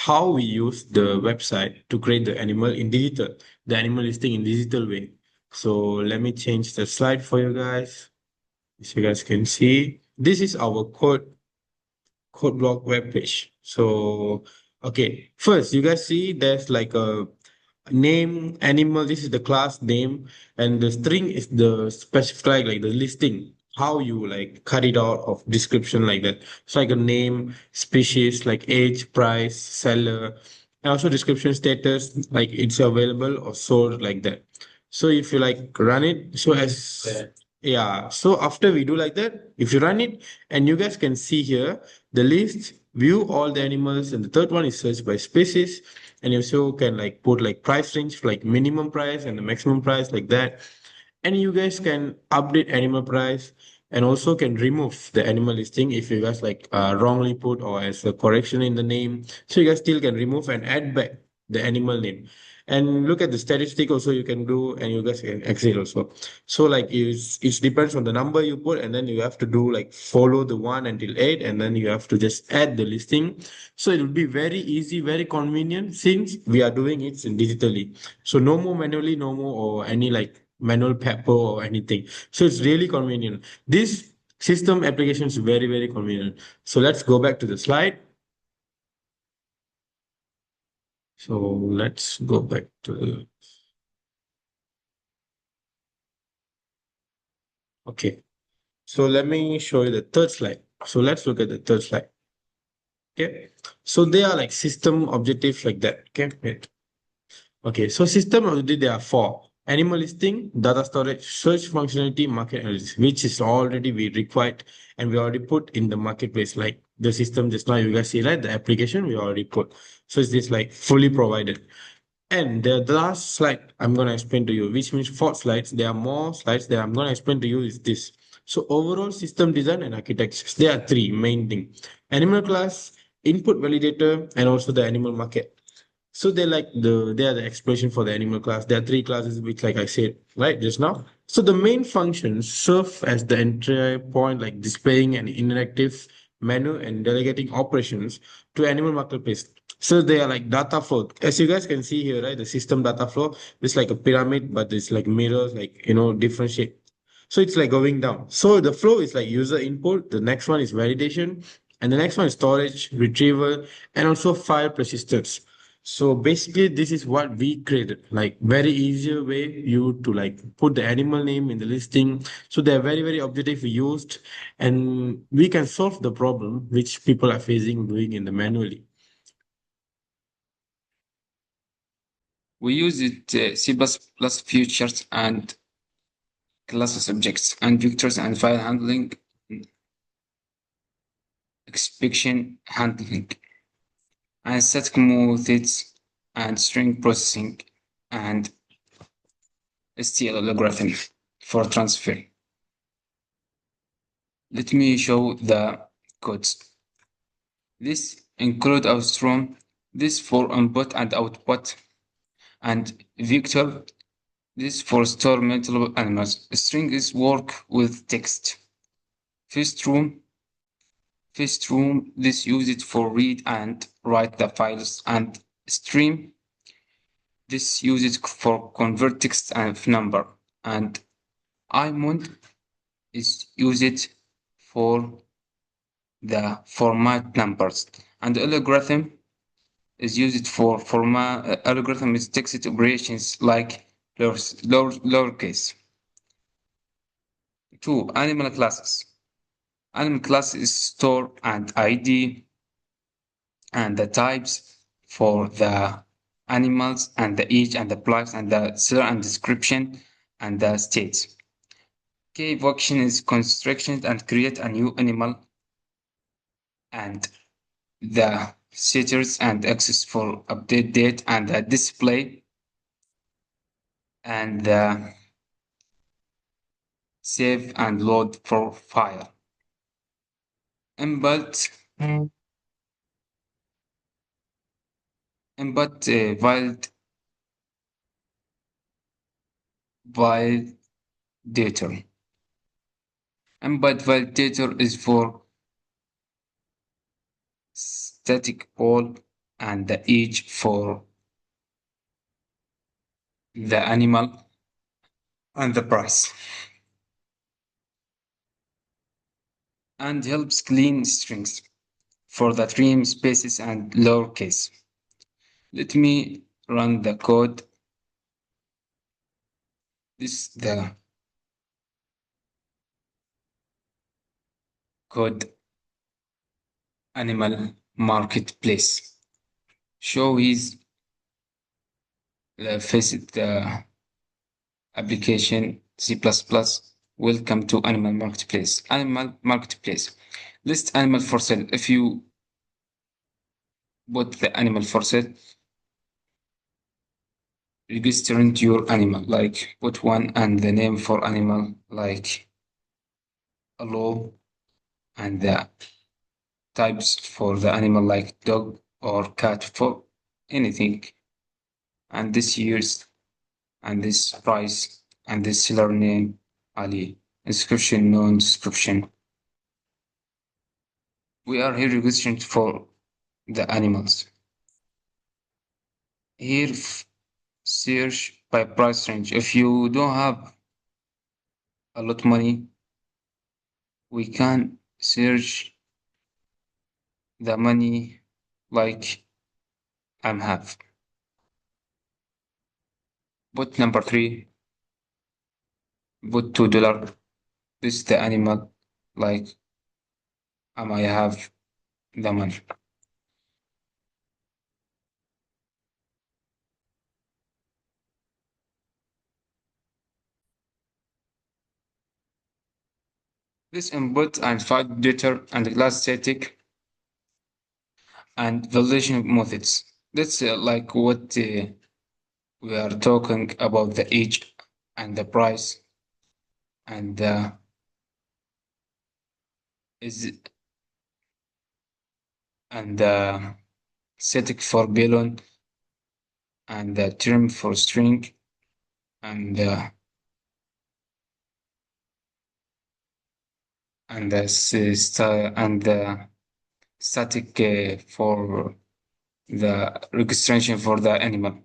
how we use the website to create the animal in digital, the animal listing in digital way. So let me change the slide for you guys. As you guys can see, this is our code block web page. So, okay, first you guys see there's like a name, animal, this is the class name, and the string is the specified like the listing, how you like cut it out of description like that. So like a name, species, like age, price, seller, and also description status, like it's available or sold like that. So if you like run it, so as yeah, so after we do like that, if you run it, and you guys can see here the list, view all the animals, and the third one is search by species, and you also can like put like price range, like minimum price and the maximum price like that, and you guys can update animal price and also can remove the animal listing if you guys like wrongly put or as a correction in the name. So you guys still can remove and add back the animal name. And look at the statistic also you can do, and you guys can exit also. So like it depends on the number you put, and then you have to do like follow the 1 until 8, and then you have to just add the listing. So it will be very easy, very convenient since we are doing it digitally. So no more manually, no more or any like manual paper or anything. So it's really convenient. This system application is very, very convenient. So let's go back to the slide. So let's go back to the, okay. So let me show you the third slide. So let's look at the third slide. Okay. So they are like system objectives like that. Okay. Wait. Okay, so system already there are four: animal listing, data storage, search functionality, market analysis, which is already we required and we already put in the marketplace. Like the system just now you guys see, right? The application we already put. So it's this like fully provided. And the last slide I'm gonna explain to you, which means four slides. There are more slides that I'm gonna explain to you is this. So overall system design and architecture. There are three main things: animal class, input validator, and also the animal market. So they are the expression for the animal class. There are three classes, which like I said right just now. So the main functions serve as the entry point, like displaying an interactive menu and delegating operations to animal marketplace. So they are like data flow. As you guys can see here, right? The system data flow is like a pyramid, but it's like mirrors, like different shape. So it's like going down. So the flow is like user input. The next one is validation, and the next one is storage, retrieval, and also file persistence. So basically, this is what we created, like very easier way you to like put the animal name in the listing. So they're very, very objective we used, and we can solve the problem which people are facing doing in the manually. We use it C++ features and classes objects and vectors and file handling, exception handling, and static methods and string processing and STL algorithm for transfer. Let me show the codes. This include outstream, this for input and output, and vector, this for store multiple animals. String is work with text. First room, this use it for read and write the files, and stream, this use it for convert text and number, and imount is use it for the format numbers, and algorithm is used for format. Algorithm is text operations like lowercase. Two, animal classes. Animal class is store and ID and the types for the animals and the age and the price and the seller and description and the states. K function is construction and create a new animal, and the setters and access for update date and the display and the save and load for file. Input input validator. Input validator is for static poll and the age for the animal and the price, and helps clean strings for the trim spaces and lowercase. Let me run the code. This is the code animal marketplace. Show his visit application C++. Welcome to animal marketplace. Animal marketplace. List animal for sale. If you put the animal for sale, registering your animal, like put one and the name for animal, like hello, and the types for the animal, like dog or cat, for anything, and this year's, and this price, and this seller name, Ali, inscription, no description. We are here registering for the animals. Here, search by price range. If you don't have a lot of money, we can search the money like I'm have. Put number 3, put $2. This is the animal, like I have the money. This input and file data and class static and validation methods. That's like what we are talking about, the age and the price, and is and static for balloon, and the term for string, and the static for the registration for the animal.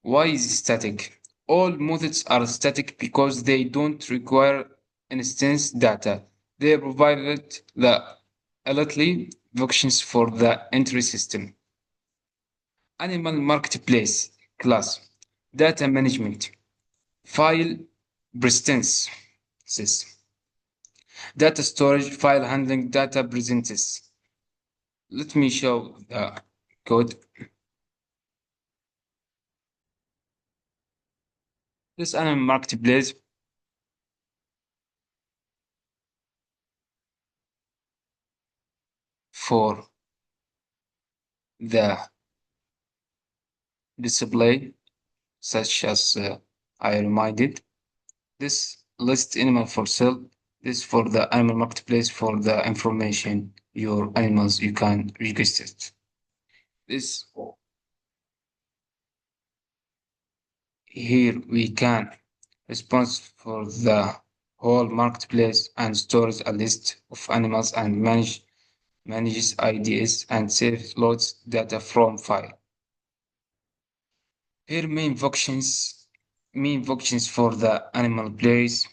Why is it static? All methods are static because they don't require instance data. They provided the elitely functions for the entry system. Animal marketplace class, data management, file presence, data storage, file handling, data presence. Let me show the code. This animal marketplace for the display, such as I reminded. This list animal for sale. This for the animal marketplace for the information your animals you can register. This here we can response for the whole marketplace and stores a list of animals and manages IDs and save loads data from file. Here main functions for the animal place,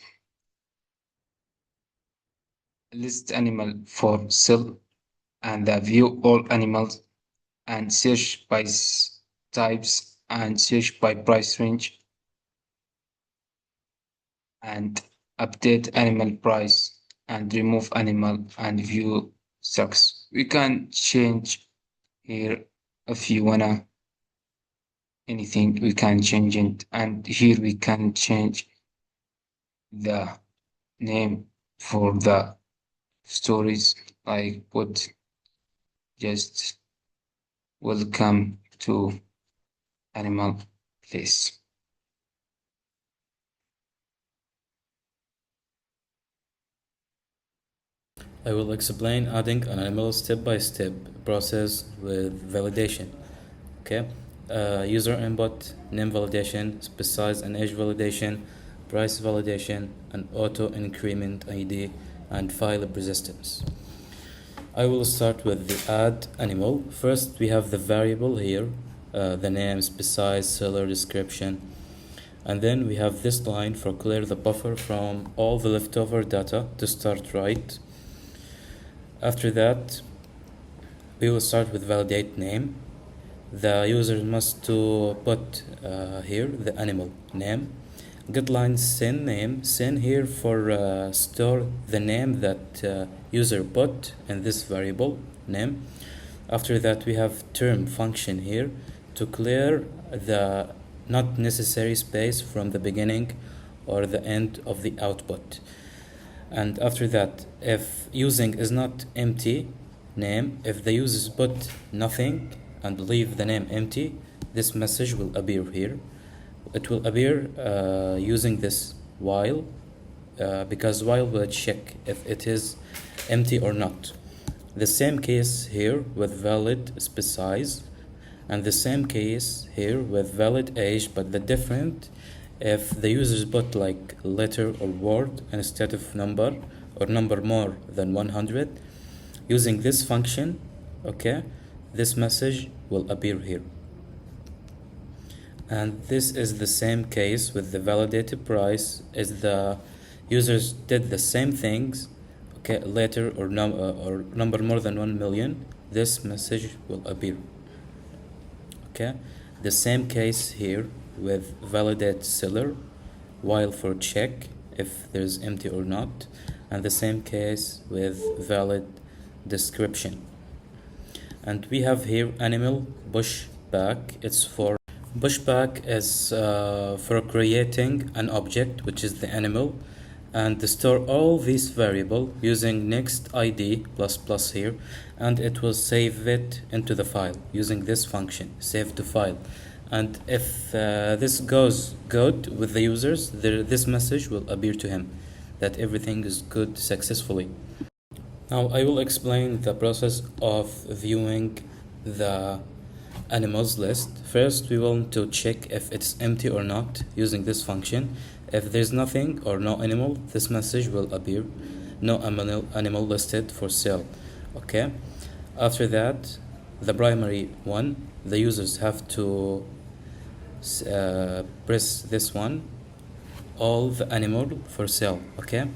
list animal for sale, and view all animals, and search by types, and search by price range, and update animal price, and remove animal, and view stocks. We can change here if you wanna anything, we can change it, and here we can change the name for the stories, like put just welcome to animal place. I will explain adding an animal step-by-step process with validation. Okay, user input, name validation, size and age validation, price validation, and auto increment ID, and file persistence. I will start with the add animal. First, we have the variable here, the name, size, seller, description. And then we have this line for clear the buffer from all the leftover data to start right. After that, we will start with validate name. The user must to put here the animal name. Get line send name. Send here for store the name that user put in this variable name. After that, we have term function here to clear the not necessary space from the beginning or the end of the output. And after that, if using is not empty name, if the user put nothing and leave the name empty, this message will appear here. It will appear using this while, because while will check if it is empty or not. The same case here with valid size, and the same case here with valid age, but the different if the users put like letter or word instead of number, or number more than 100. Using this function, okay, this message will appear here. And this is the same case with the validated price, as the users did the same things, okay, letter or number more than 1 million, this message will appear. Okay, the same case here with validate seller, while for check if there's empty or not, and the same case with valid description. And we have here animal pushback. It's for pushback is for creating an object which is the animal, and to store all these variable using next id plus here, and it will save it into the file using this function save to file. And if this goes good with the users, this message will appear to him that everything is good successfully. Now I will explain the process of viewing the animals list. First, we want to check if it's empty or not using this function. If there's nothing or no animal, this message will appear, no animal listed for sale. Okay, after that, the primary one, the users have to press this one, all the animal for sale. Okay,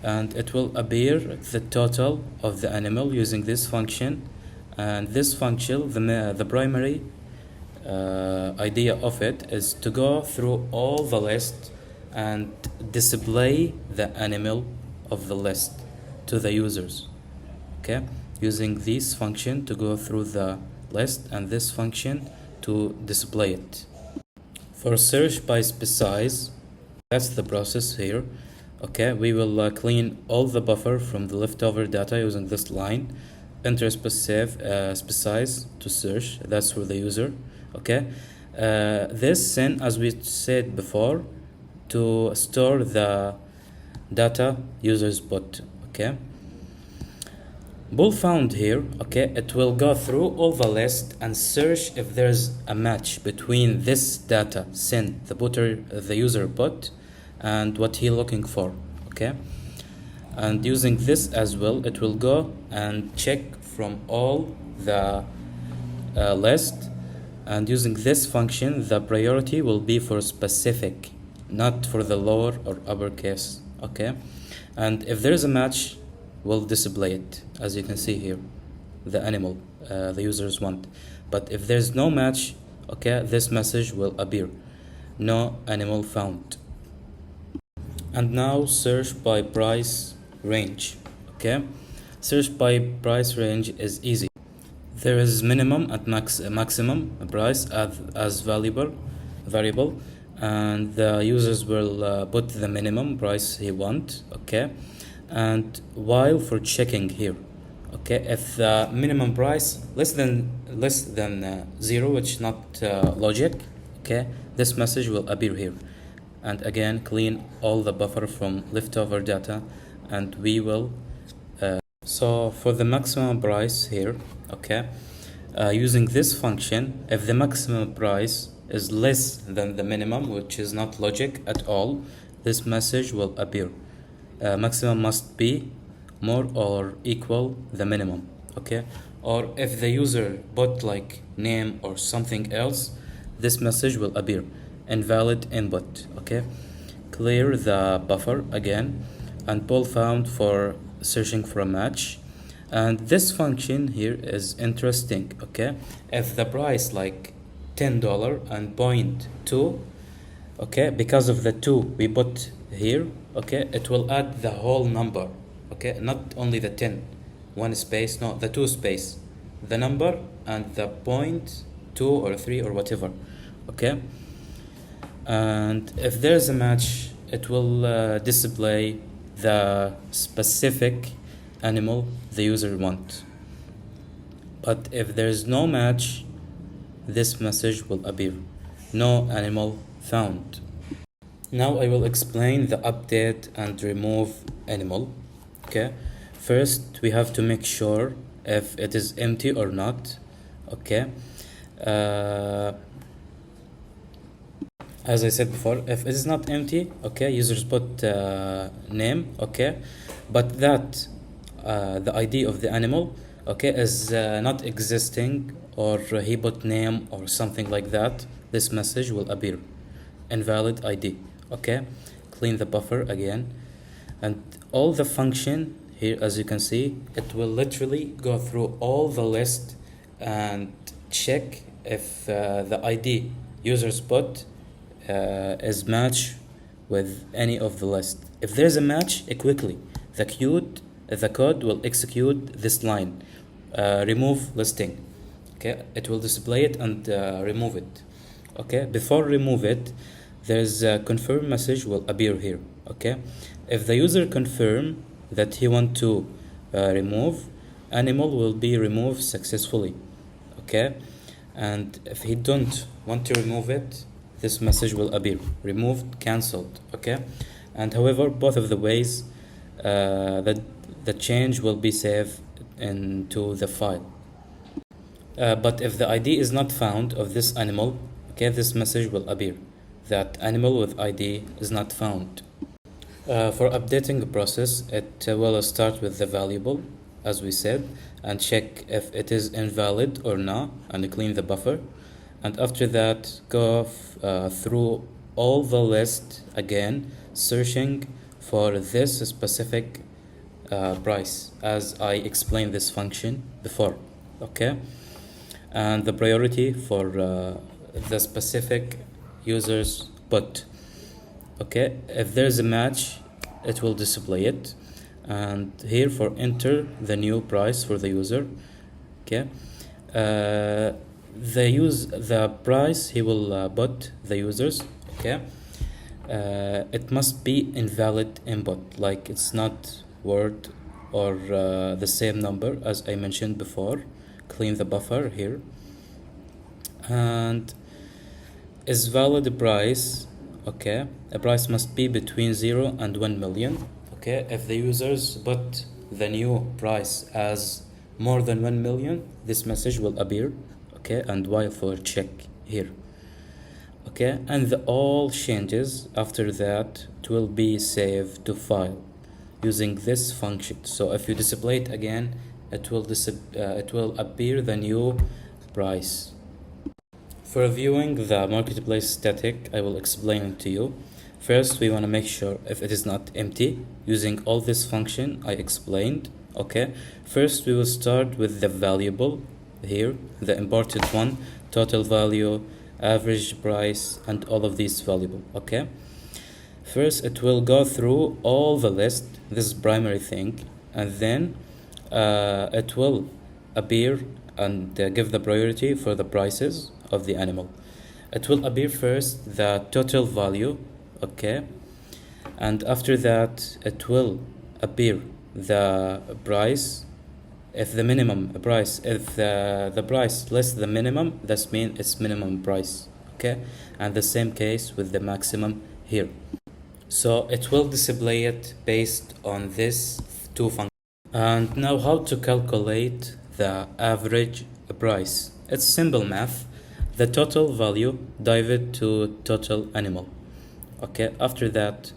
and it will appear the total of the animal using this function. And this function, the primary idea of it is to go through all the list and display the animal of the list to the users. Okay, using this function to go through the list, and this function to display it. For search by size, that's the process here. Okay, we will clean all the buffer from the leftover data using this line. Enter size to search, that's for the user. Okay, this send, as we said before, to store the data users put. Okay, bool found here. Okay, it will go through all the list and search if there's a match between this data sent the user put and what he looking for. Okay, and using this as well, it will go and check from all the list, and using this function, the priority will be for specific, not for the lower or uppercase. Okay, and if there is a match, we'll display it, as you can see here, the animal the users want. But if there's no match, okay, this message will appear, no animal found. And now search by price range. Okay, search by price range is easy. There is minimum and maximum price as variable, and the users will put the minimum price he want. Okay, and while for checking here, okay, if the minimum price less than 0, which is not logic, okay, this message will appear here. And again, clean all the buffer from leftover data, and we will so for the maximum price here, okay, using this function, if the maximum price is less than the minimum, which is not logic at all, this message will appear. Maximum must be more or equal the minimum, okay? Or if the user put like name or something else, this message will appear, invalid input, okay? Clear the buffer again and pull found for searching for a match. And this function here is interesting, okay? If the price like $10 and 0.2, okay, because of the 2 we put here, okay, it will add the whole number, okay, not only the 10, one space, no, the 2 space, the number and the 0.2 or 3 or whatever, okay? And if there's a match, it will display the specific animal the user wants. But if there's no match, this message will appear, no animal found. Now I will explain the update and remove animal, okay? First we have to make sure if it is empty or not, okay? As I said before, if it is not empty, okay, users put name, okay, but that the ID of the animal, okay, is not existing, or he put name or something like that, this message will appear, invalid ID, okay? Clean the buffer again, and all the function here, as you can see, it will literally go through all the list and check if the ID users put is matched with any of the list. If there's a match, quickly the code will execute this line, remove listing, okay? It will display it and remove it, okay? Before remove it, there's a confirm message will appear here, okay? If the user confirm that he want to remove, animal will be removed successfully, okay? And if he don't want to remove it, this message will appear, removed, cancelled, okay? And however, both of the ways, the change will be saved into the file. But if the ID is not found of this animal, okay, this message will appear, that animal with ID is not found. For updating the process, it will start with the variable, as we said, and check if it is invalid or not, and clean the buffer. And after that, go through all the list again, searching for this specific price, as I explained this function before, okay? And the priority for the specific users put, okay? If there's a match, it will display it. And here for enter the new price for the user, okay? The price he will put the users, okay? It must be invalid input, like it's not word or the same number as I mentioned before. Clean the buffer here. And is valid price, okay? A price must be between 0 and 1 million, okay? If the users put the new price as more than 1 million, this message will appear, okay? And while for check here, okay? And all changes after that, it will be saved to file using this function. So if you display it again, it will appear the new price. For viewing the marketplace static, I will explain it to you. First, we want to make sure if it is not empty using all this function I explained, okay? First, we will start with the variable here, the imported one, total value, average price, and all of these variable, okay? First, it will go through all the list, this is primary thing, and then it will appear and give the priority for the prices of the animal. It will appear first the total value, okay, and after that it will appear the price. If the minimum price, if the price less the minimum, that means it's minimum price, okay? And the same case with the maximum here. So it will display it based on this two functions. And now how to calculate the average price. It's simple math. The total value divided to total animal, okay? After that,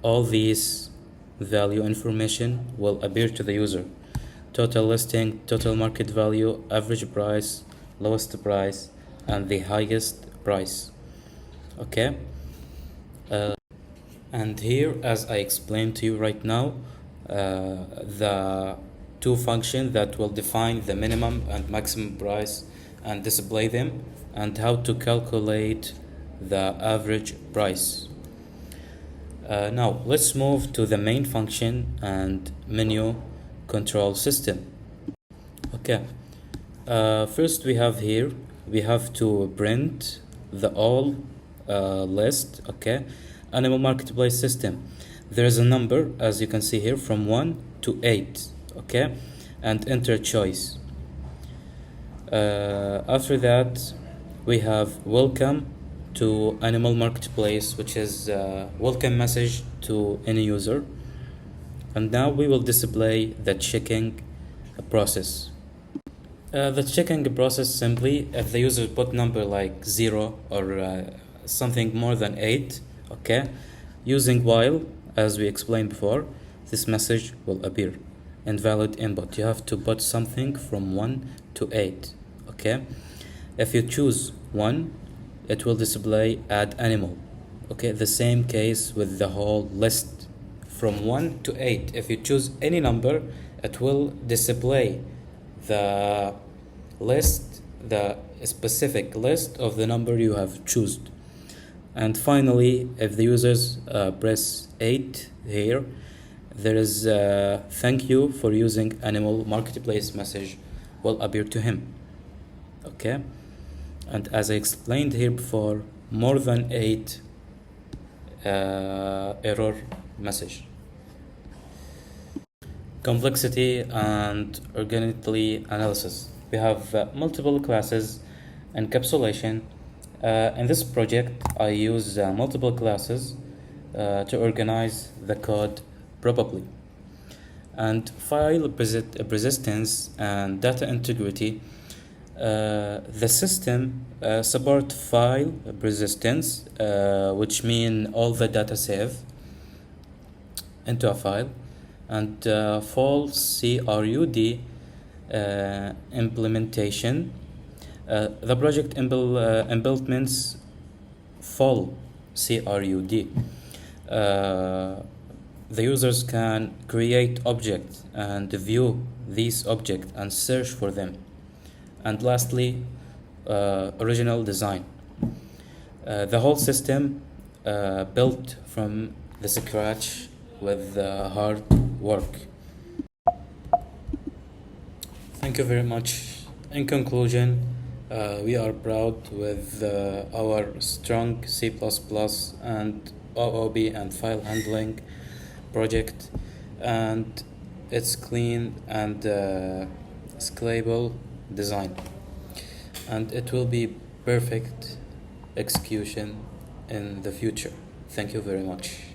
all these value information will appear to the user. Total listing, total market value, average price, lowest price, and the highest price. Okay. And here, as I explained to you right now, the two functions that will define the minimum and maximum price and display them, and how to calculate the average price. Now let's move to the main function and menu control system. Okay. First we have to print the all list. Okay. Animal marketplace system. There is a number, as you can see here, from 1 to 8. Okay, and enter choice. After that, we have welcome to animal marketplace, which is welcome message to any user. And now we will display the checking process. The checking process simply, if the user put number like 0 or something more than 8, okay, using while, as we explained before, this message will appear. Invalid input. You have to put something from 1 to 8. Okay. If you choose 1, it will display add animal. Okay. The same case with the whole list from 1 to 8. If you choose any number, it will display the list, the specific list of the number you have chosen. And finally, if the users press 8 here, there is thank you for using animal marketplace message will appear to him. Okay. And as I explained here before, more than 8 error message. Complexity and organically analysis. We have multiple classes. Encapsulation. In this project, I use multiple classes to organize the code properly. And file persistence and data integrity. The system support file persistence, which mean all the data saved into a file, and full CRUD implementation. The project implements full CRUD. The users can create objects and view these objects and search for them. And lastly, original design. The whole system built from the scratch with hard work. Thank you very much. In conclusion, we are proud with our strong C++ and OOP and file handling project, and its clean and scalable design, and it will be perfect execution in the future. Thank you very much.